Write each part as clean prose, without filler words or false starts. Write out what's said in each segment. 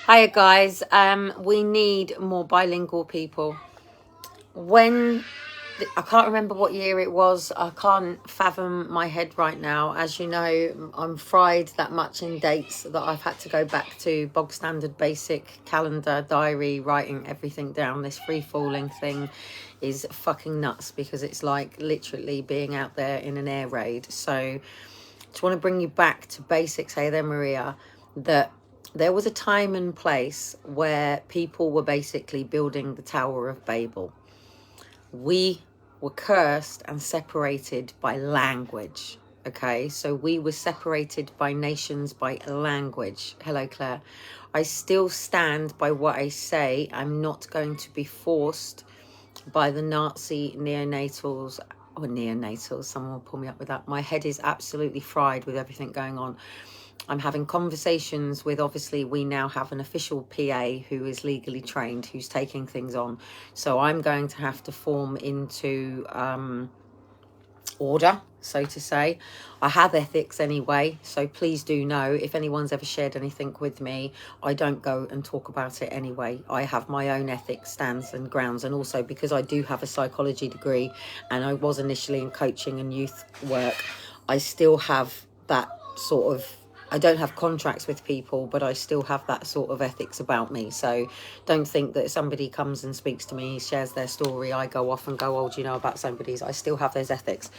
Hiya guys, we need more bilingual people. When I can't remember what year it was, I can't fathom my head right now. As you know, I'm fried that much in dates that I've had to go back to bog standard basic calendar, diary, writing everything down. This free falling thing is fucking nuts because it's like literally being out there in an air raid. So just want to bring you back to basics, hey there, Maria, that there was a time and place where people were basically building the Tower of Babel. We were cursed and separated by language. Okay, so we were separated by nations by language. Hello, Claire. I still stand by what I say. I'm not going to be forced by the Nazi neonatals. Or neonatals, someone will pull me up with that. My head is absolutely fried with everything going on. I'm having conversations with, obviously, we now have an official PA who is legally trained, who's taking things on. So I'm going to have to form into order, so to say. I have ethics anyway, so please do know if anyone's ever shared anything with me, I don't go and talk about it anyway. I have my own ethics, stands and grounds, and also because I do have a psychology degree and I was initially in coaching and youth work, I still have that sort of, I don't have contracts with people, but I still have that sort of ethics about me. So don't think that somebody comes and speaks to me, shares their story, I go off and go, oh, do you know about somebody's? I still have those ethics,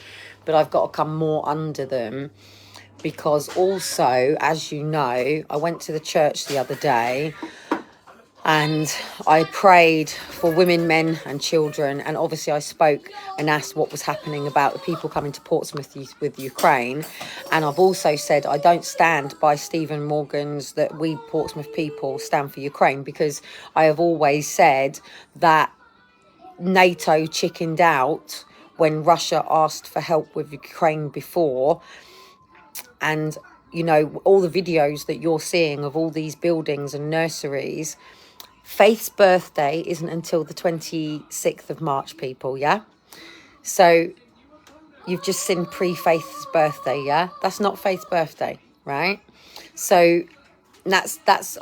but I've got to come more under them because also, as you know, I went to the church the other day and I prayed for women, men and children. And obviously I spoke and asked what was happening about the people coming to Portsmouth with Ukraine. And I've also said I don't stand by Stephen Morgan's that we Portsmouth people stand for Ukraine, because I have always said that NATO chickened out when Russia asked for help with Ukraine before. And, you know, all the videos that you're seeing of all these buildings and nurseries, Faith's birthday isn't until the 26th of March, people, yeah? So you've just seen pre-Faith's birthday, yeah? That's not Faith's birthday, right? So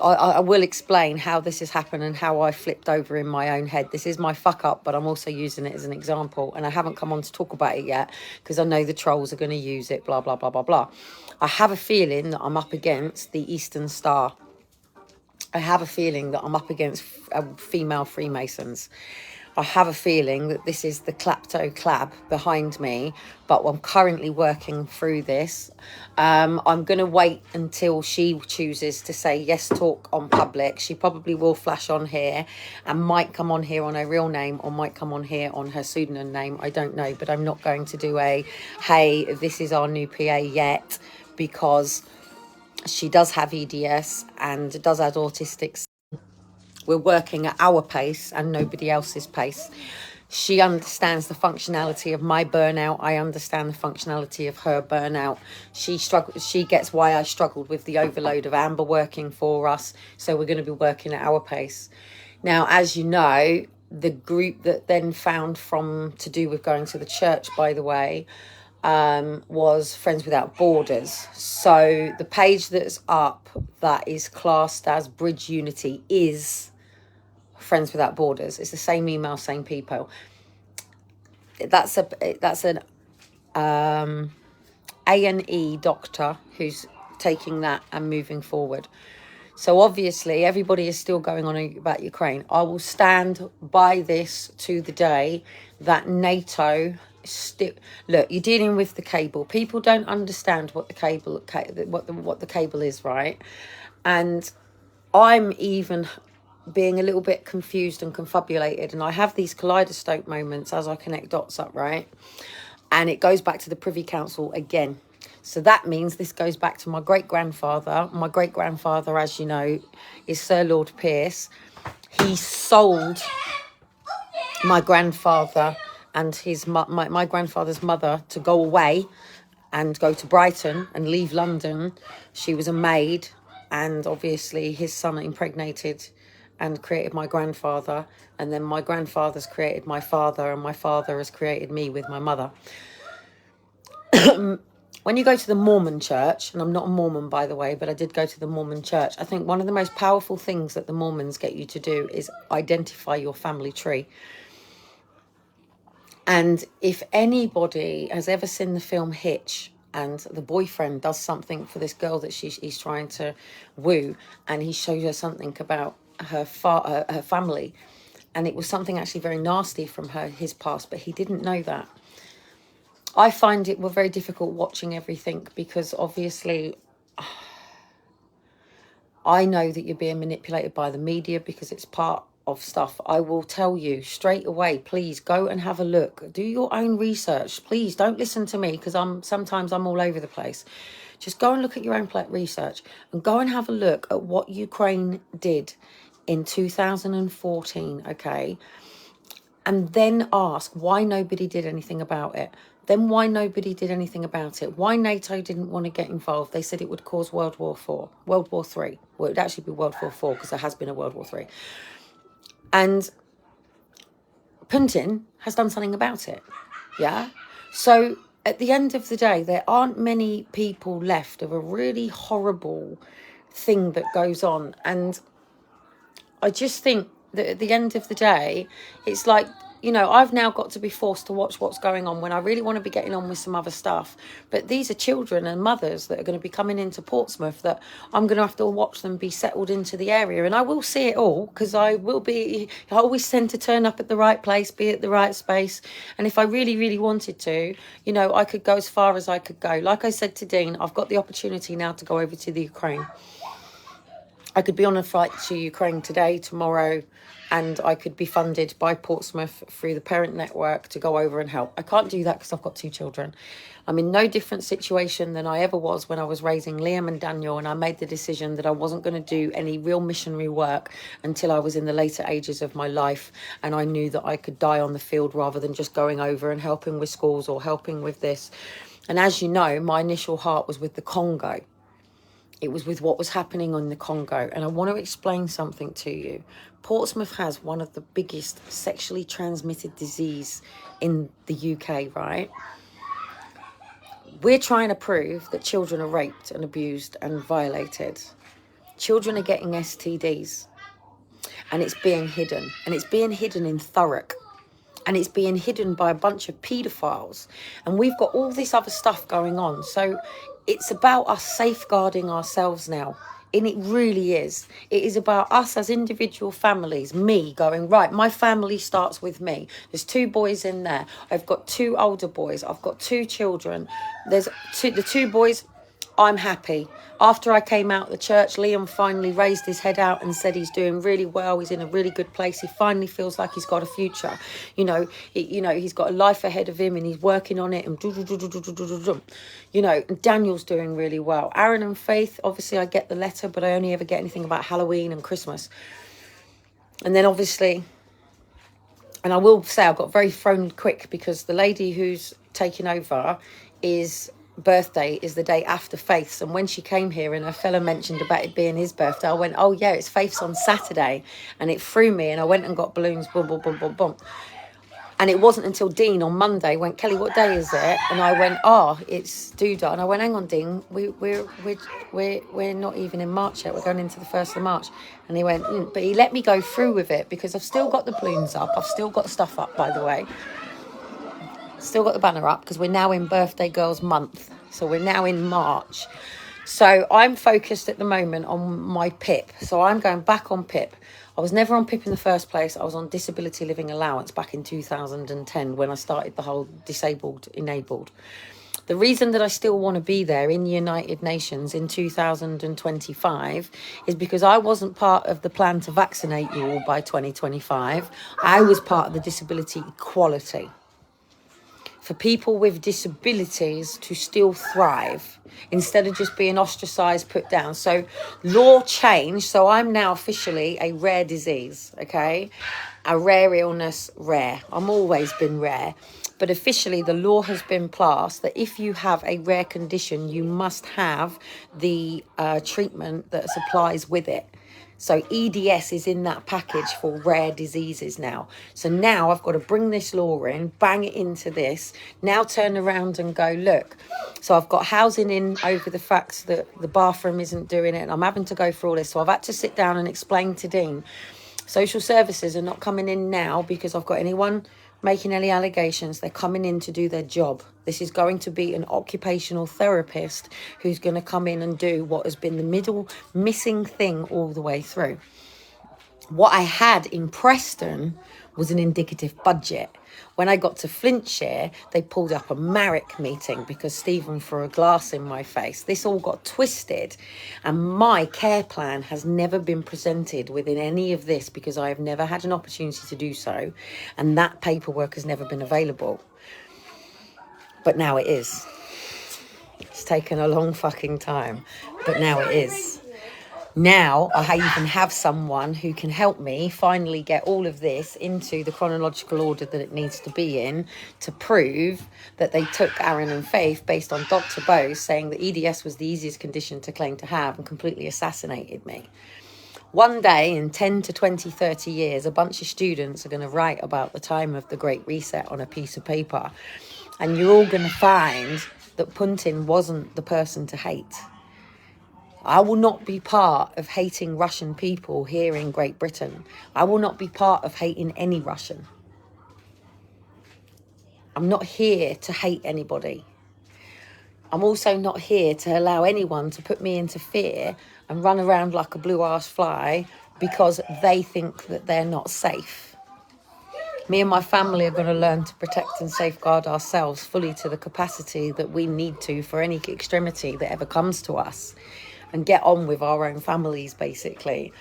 I will explain how this has happened and how I flipped over in my own head. This is my fuck up, but I'm also using it as an example. And I haven't come on to talk about it yet because I know the trolls are going to use it, blah, blah, blah, blah, blah. I have a feeling that I'm up against the Eastern Star. I have a feeling that I'm up against female Freemasons. I have a feeling that this is the klepto clab behind me, but I'm currently working through this. I'm going to wait until she chooses to say yes, talk on public. She probably will flash on here and might come on here on her real name or might come on here on her pseudonym name. I don't know, but I'm not going to do a, hey, this is our new PA yet, because she does have EDS and does have autistic. We're working at our pace and nobody else's pace. She understands the functionality of my burnout. I understand the functionality of her burnout. She gets why I struggled with the overload of Amber working for us. So we're going to be working at our pace. Now, as you know, the group that then found from to do with going to the church, by the way, was Friends Without Borders. So the page that's up that is classed as Bridge Unity is Friends Without Borders. It's the same email, same people. That's an A&E doctor who's taking that and moving forward. So obviously everybody is still going on about Ukraine. I will stand by this to the day that NATO look, you're dealing with the cable. People don't understand what the cable, what the cable is, right? And I'm even being a little bit confused and confabulated, and I have these kaleidoscope moments as I connect dots up, right? And it goes back to the Privy Council again. So that means this goes back to my great-grandfather. My great-grandfather, as you know, is Sir Lord Pierce. He sold my grandfather and my grandfather's mother to go away and go to Brighton and leave London. She was a maid, and obviously his son impregnated and created my grandfather, and then my grandfather's created my father, and my father has created me with my mother. When you go to the Mormon church, and I'm not a Mormon, by the way, but I did go to the Mormon church, I think one of the most powerful things that the Mormons get you to do is identify your family tree. And if anybody has ever seen the film Hitch, and the boyfriend does something for this girl that he's trying to woo, and he shows her something about her family, and it was something actually very nasty from his past, but he didn't know that. I find it very difficult watching everything, because obviously I know that you're being manipulated by the media, because it's part of stuff. I will tell you straight away, please go and have a look. Do your own research. Please don't listen to me, because sometimes I'm all over the place. Just go and look at your own research, and go and have a look at what Ukraine did in 2014, okay? And then ask why nobody did anything about it. Then why nobody did anything about it. Why NATO didn't want to get involved. They said it would cause World War III. Well, it would actually be World War IV, because there has been a World War III. And Putin has done something about it. Yeah? So at the end of the day, there aren't many people left of a really horrible thing that goes on. And I just think that at the end of the day, it's like, you know, I've now got to be forced to watch what's going on when I really want to be getting on with some other stuff. But these are children and mothers that are going to be coming into Portsmouth that I'm going to have to watch them be settled into the area. And I will see it all, because I always tend to turn up at the right place, be at the right space. And if I really, really wanted to, you know, I could go as far as I could go. Like I said to Dean, I've got the opportunity now to go over to the Ukraine. I could be on a flight to Ukraine today, tomorrow, and I could be funded by Portsmouth through the parent network to go over and help. I can't do that because I've got 2 children. I'm in no different situation than I ever was when I was raising Liam and Daniel, and I made the decision that I wasn't going to do any real missionary work until I was in the later ages of my life, and I knew that I could die on the field rather than just going over and helping with schools or helping with this. And as you know, my initial heart was with the Congo. It was with what was happening in the Congo. And I want to explain something to you. Portsmouth has one of the biggest sexually transmitted disease in the UK, right? We're trying to prove that children are raped and abused and violated. Children are getting STDs. And it's being hidden. And it's being hidden in Thurrock. And it's being hidden by a bunch of paedophiles. And we've got all this other stuff going on. So it's about us safeguarding ourselves now. And it really is. It is about us as individual families. Me going, right, my family starts with me. There's 2 boys in there. I've got 2 older boys. I've got 2 children. The 2 boys, I'm happy. After I came out of the church, Liam finally raised his head out and said he's doing really well. He's in a really good place. He finally feels like he's got a future. You know, he's got a life ahead of him, and he's working on it. And you know, and Daniel's doing really well. Aaron and Faith, obviously I get the letter, but I only ever get anything about Halloween and Christmas. And then obviously, and I will say I got very thrown quick, because the lady who's taking over birthday is the day after Faith's, and when she came here and her fella mentioned about it being his birthday, I went, oh yeah, it's Faith's on Saturday, and it threw me, and I went and got balloons, boom, boom, boom, boom, boom. And it wasn't until Dean on Monday went, Kelly, what day is it? And I went, it's Doodah. And I went, hang on, Dean, we're not even in March yet. We're going into the 1st of March. And he went, but he let me go through with it, because I've still got the balloons up. I've still got stuff up, by the way. Still got the banner up, because we're now in Birthday Girls Month. So we're now in March. So I'm focused at the moment on my PIP. So I'm going back on PIP. I was never on PIP in the first place. I was on Disability Living Allowance back in 2010 when I started the whole disabled enabled. The reason that I still want to be there in the United Nations in 2025 is because I wasn't part of the plan to vaccinate you all by 2025. I was part of the disability equality. For people with disabilities to still thrive instead of just being ostracized, put down. So law changed. So I'm now officially a rare disease, okay? A rare illness, rare. I'm always been rare. But officially the law has been passed that if you have a rare condition, you must have the treatment that supplies with it. So EDS is in that package for rare diseases now. So now I've got to bring this law in, bang it into this, now turn around and go, look, so I've got housing in over the fact that the bathroom isn't doing it, and I'm having to go through all this. So I've had to sit down and explain to Dean, social services are not coming in now because I've got anyone making any allegations. They're coming in to do their job. This is going to be an occupational therapist who's going to come in and do what has been the middle missing thing all the way through. What I had in Preston was an indicative budget. When I got to Flintshire, they pulled up a Marek meeting because Stephen threw a glass in my face. This all got twisted, and my care plan has never been presented within any of this because I have never had an opportunity to do so, and that paperwork has never been available. But now it is. It's taken a long fucking time, but now it is. Now I even have someone who can help me finally get all of this into the chronological order that it needs to be in, to prove that they took Aaron and Faith based on Dr. Bose saying that EDS was the easiest condition to claim to have, and completely assassinated me. One day in 10 to 20, 30 years, a bunch of students are going to write about the time of the Great Reset on a piece of paper, and you're all going to find that Putin wasn't the person to hate. I will not be part of hating Russian people here in Great Britain. I will not be part of hating any Russian. I'm not here to hate anybody. I'm also not here to allow anyone to put me into fear and run around like a blue-ass fly because they think that they're not safe. Me and my family are going to learn to protect and safeguard ourselves fully to the capacity that we need to for any extremity that ever comes to us, and get on with our own families, basically,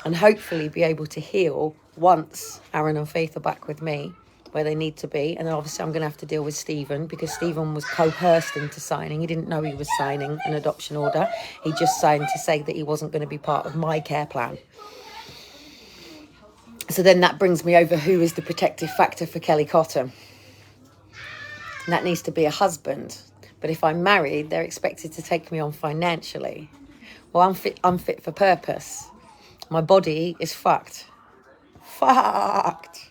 and hopefully be able to heal once Aaron and Faith are back with me where they need to be. And then obviously I'm going to have to deal with Stephen because Stephen was coerced into signing. He didn't know he was signing an adoption order. He just signed to say that he wasn't going to be part of my care plan. So then that brings me over who is the protective factor for Kelly Cotton. And that needs to be a husband. But if I'm married, they're expected to take me on financially. Well, I'm fit for purpose. My body is fucked. Fucked.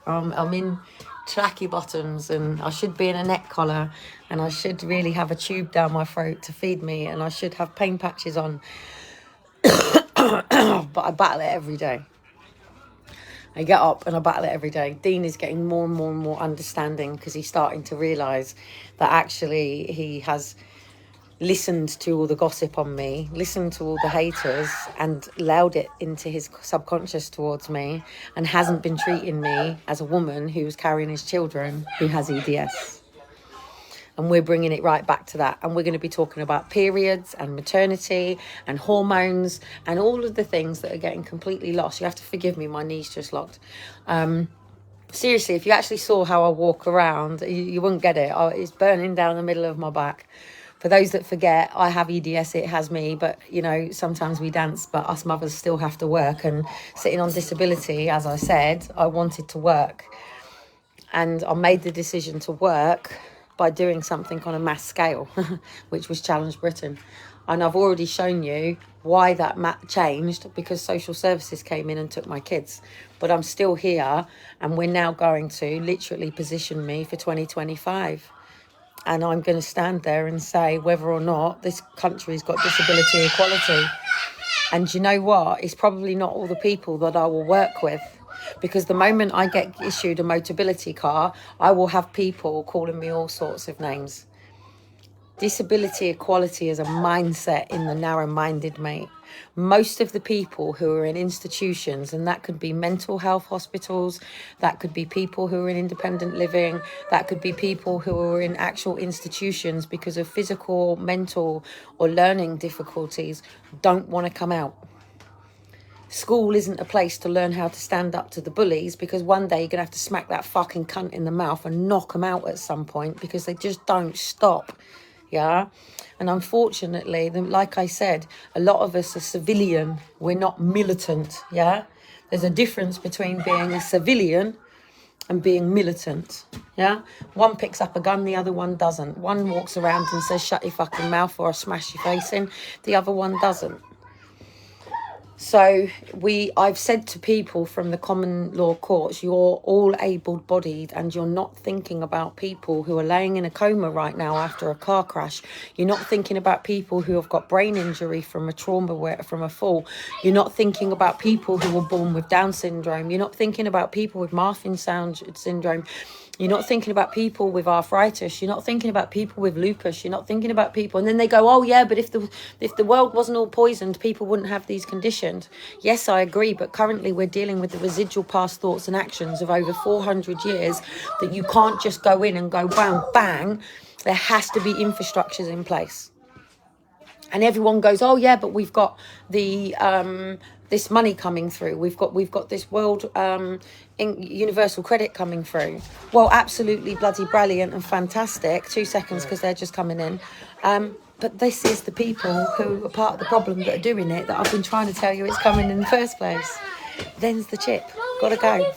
I'm in tracky bottoms, and I should be in a neck collar, and I should really have a tube down my throat to feed me, and I should have pain patches on. But I battle it every day. I get up and I battle it every day. Dean is getting more and more and more understanding because he's starting to realise that actually he has listened to all the gossip on me, listened to all the haters, and allowed it into his subconscious towards me, and hasn't been treating me as a woman who's carrying his children who has EDS. And we're bringing it right back to that. And we're going to be talking about periods and maternity and hormones and all of the things that are getting completely lost. You have to forgive me, my knee's just locked. Seriously, if you actually saw how I walk around, you wouldn't get it. It's burning down the middle of my back. For those that forget, I have EDS, it has me, but, you know, sometimes we dance, but us mothers still have to work. And sitting on disability, as I said, I wanted to work. And I made the decision to work by doing something on a mass scale, which was Challenge Britain. And I've already shown you why that changed, because social services came in and took my kids. But I'm still here, and we're now going to literally position me for 2025. And I'm going to stand there and say whether or not this country's got disability equality. And you know what? It's probably not all the people that I will work with. Because the moment I get issued a Motability car, I will have people calling me all sorts of names. Disability equality is a mindset in the narrow-minded, mate. Most of the people who are in institutions, and that could be mental health hospitals, that could be people who are in independent living, that could be people who are in actual institutions because of physical, mental, or learning difficulties, don't want to come out. School isn't a place to learn how to stand up to the bullies, because one day you're going to have to smack that fucking cunt in the mouth and knock them out at some point, because they just don't stop. Yeah. And unfortunately, like I said, a lot of us are civilian. We're not militant. Yeah. There's a difference between being a civilian and being militant. Yeah. One picks up a gun, the other one doesn't. One walks around and says, shut your fucking mouth or I'll smash your face in. The other one doesn't. So I've said to people from the common law courts, you're all able-bodied and you're not thinking about people who are laying in a coma right now after a car crash. You're not thinking about people who have got brain injury from a trauma, from a fall. You're not thinking about people who were born with Down syndrome. You're not thinking about people with Marfan syndrome. You're not thinking about people with arthritis. You're not thinking about people with lupus. You're not thinking about people. And then they go, oh, yeah, but if the world wasn't all poisoned, people wouldn't have these conditions. Yes, I agree. But currently we're dealing with the residual past thoughts and actions of over 400 years that you can't just go in and go bang, bang. There has to be infrastructures in place. And everyone goes, oh, yeah, but we've got the this money coming through. We've got this world universal credit coming through. Well, absolutely bloody brilliant and fantastic. 2 seconds, because they're just coming in. But this is the people who are part of the problem that are doing it, that I've been trying to tell you it's coming in the first place. Then's the chip. Gotta go.